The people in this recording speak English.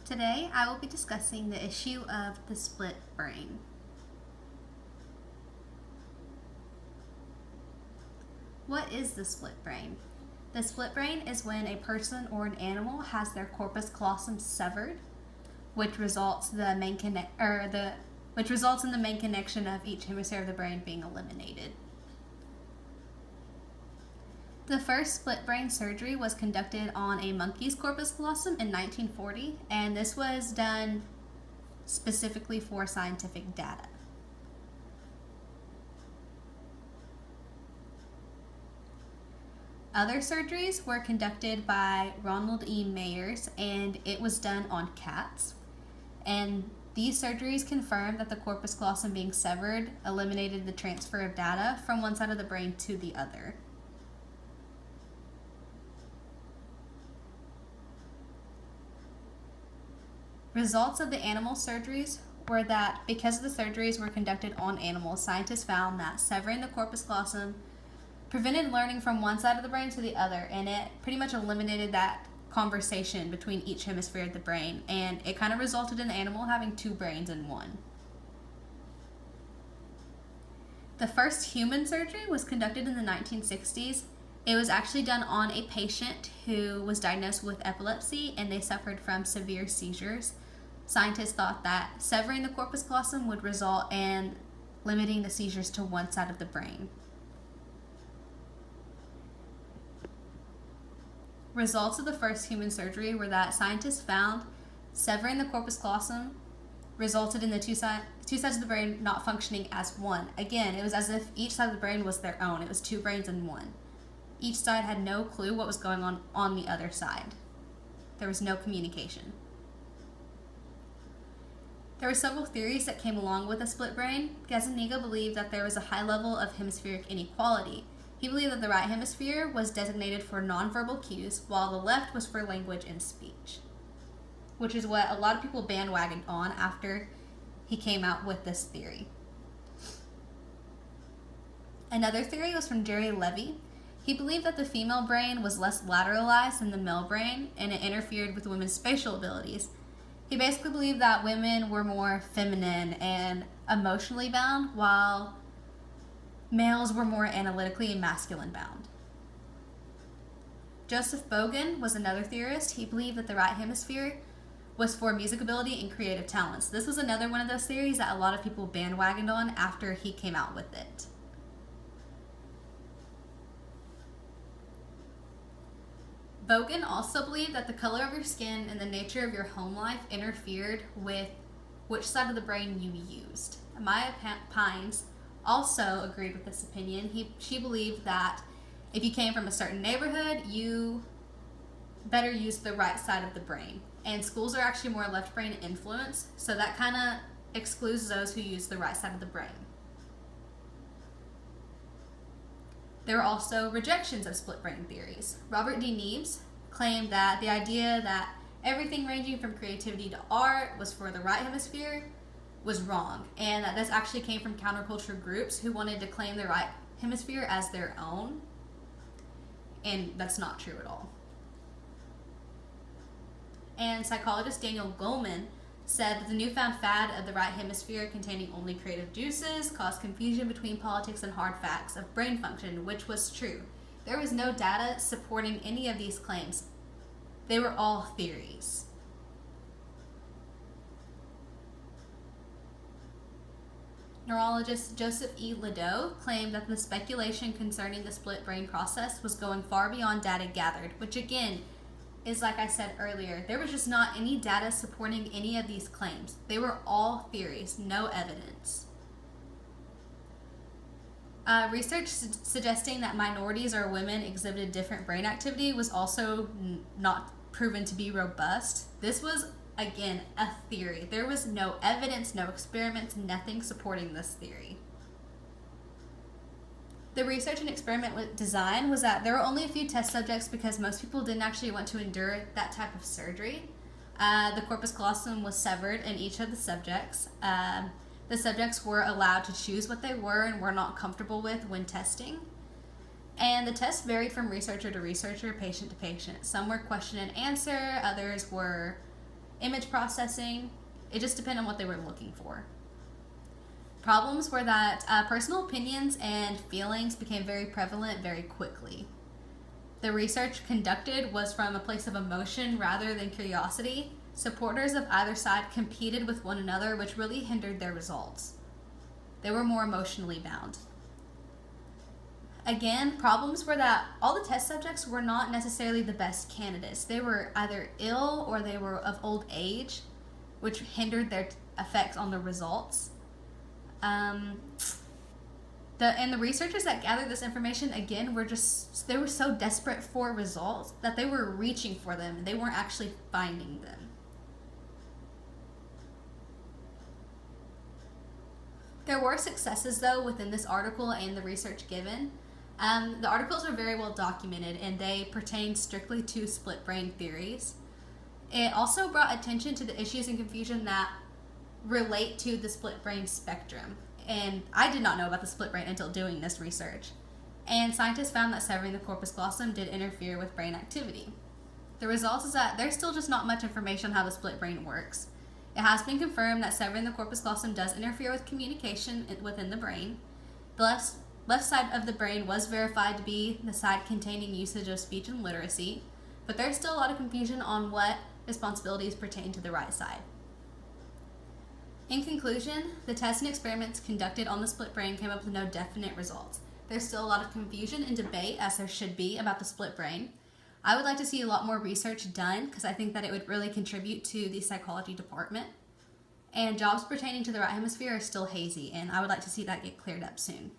Today, I will be discussing the issue of the split brain. What is the split brain? The split brain is when a person or an animal has their corpus callosum severed, which results in the main connection of each hemisphere of the brain being eliminated. The first split brain surgery was conducted on a monkey's corpus callosum in 1940, and this was done specifically for scientific data. Other surgeries were conducted by Ronald E. Mayers, and it was done on cats. And these surgeries confirmed that the corpus callosum being severed eliminated the transfer of data from one side of the brain to the other. Results of the animal surgeries were that because the surgeries were conducted on animals, scientists found that severing the corpus callosum prevented learning from one side of the brain to the other, and it pretty much eliminated that conversation between each hemisphere of the brain, and it kind of resulted in the animal having two brains in one. The first human surgery was conducted in the 1960s. It was actually done on a patient who was diagnosed with epilepsy, and they suffered from severe seizures. Scientists thought that severing the corpus callosum would result in limiting the seizures to one side of the brain. Results of the first human surgery were that scientists found severing the corpus callosum resulted in the two sides of the brain not functioning as one. Again, it was as if each side of the brain was their own. It was two brains in one. Each side had no clue what was going on the other side. There was no communication. There were several theories that came along with the split brain. Gazzaniga believed that there was a high level of hemispheric inequality. He believed that the right hemisphere was designated for nonverbal cues, while the left was for language and speech, which is what a lot of people bandwagoned on after he came out with this theory. Another theory was from Jerry Levy. He believed that the female brain was less lateralized than the male brain, and it interfered with women's spatial abilities. He basically believed that women were more feminine and emotionally bound, while males were more analytically and masculine bound. Joseph Bogan was another theorist. He believed that the right hemisphere was for music ability and creative talents. This was another one of those theories that a lot of people bandwagoned on after he came out with it. Bogan also believed that the color of your skin and the nature of your home life interfered with which side of the brain you used. Maya Pines also agreed with this opinion. She believed that if you came from a certain neighborhood, you better use the right side of the brain. And schools are actually more left brain influenced, so that kind of excludes those who use the right side of the brain. There were also rejections of split brain theories. Robert D. Neebs claimed that the idea that everything ranging from creativity to art was for the right hemisphere was wrong, and that this actually came from counterculture groups who wanted to claim the right hemisphere as their own, and that's not true at all. And psychologist Daniel Goleman said that the newfound fad of the right hemisphere containing only creative juices caused confusion between politics and hard facts of brain function, which was true. There was no data supporting any of these claims. They were all theories. Neurologist Joseph E. Ledoux claimed that the speculation concerning the split brain process was going far beyond data gathered, which again is, like I said earlier, there was just not any data supporting any of these claims. They were all theories, no evidence. Research suggesting that minorities or women exhibited different brain activity was also not proven to be robust. This was, again, a theory. There was no evidence, no experiments, nothing supporting this theory. The research and experiment with design was that there were only a few test subjects because most people didn't actually want to endure that type of surgery. The corpus callosum was severed in each of the subjects. The subjects were allowed to choose what they were and were not comfortable with when testing. And the tests varied from researcher to researcher, patient to patient. Some were question and answer, others were image processing. It just depended on what they were looking for. Problems were that personal opinions and feelings became very prevalent very quickly. The research conducted was from a place of emotion rather than curiosity. Supporters of either side competed with one another, which really hindered their results. They were more emotionally bound. Again, problems were that all the test subjects were not necessarily the best candidates. They were either ill or they were of old age, which hindered their effects on the results. And the researchers that gathered this information, again, they were so desperate for results that they were reaching for them and they weren't actually finding them. There were successes, though, within this article and the research given. The articles are very well documented and they pertain strictly to split brain theories. It also brought attention to the issues and confusion that relate to the split brain spectrum. And I did not know about the split brain until doing this research. And scientists found that severing the corpus callosum did interfere with brain activity. The result is that there's still just not much information on how the split brain works. It has been confirmed that severing the corpus callosum does interfere with communication within the brain. The left side of the brain was verified to be the side containing usage of speech and literacy, but there's still a lot of confusion on what responsibilities pertain to the right side. In conclusion, the tests and experiments conducted on the split brain came up with no definite results. There's still a lot of confusion and debate, as there should be, about the split brain. I would like to see a lot more research done because I think that it would really contribute to the psychology department. And jobs pertaining to the right hemisphere are still hazy, and I would like to see that get cleared up soon.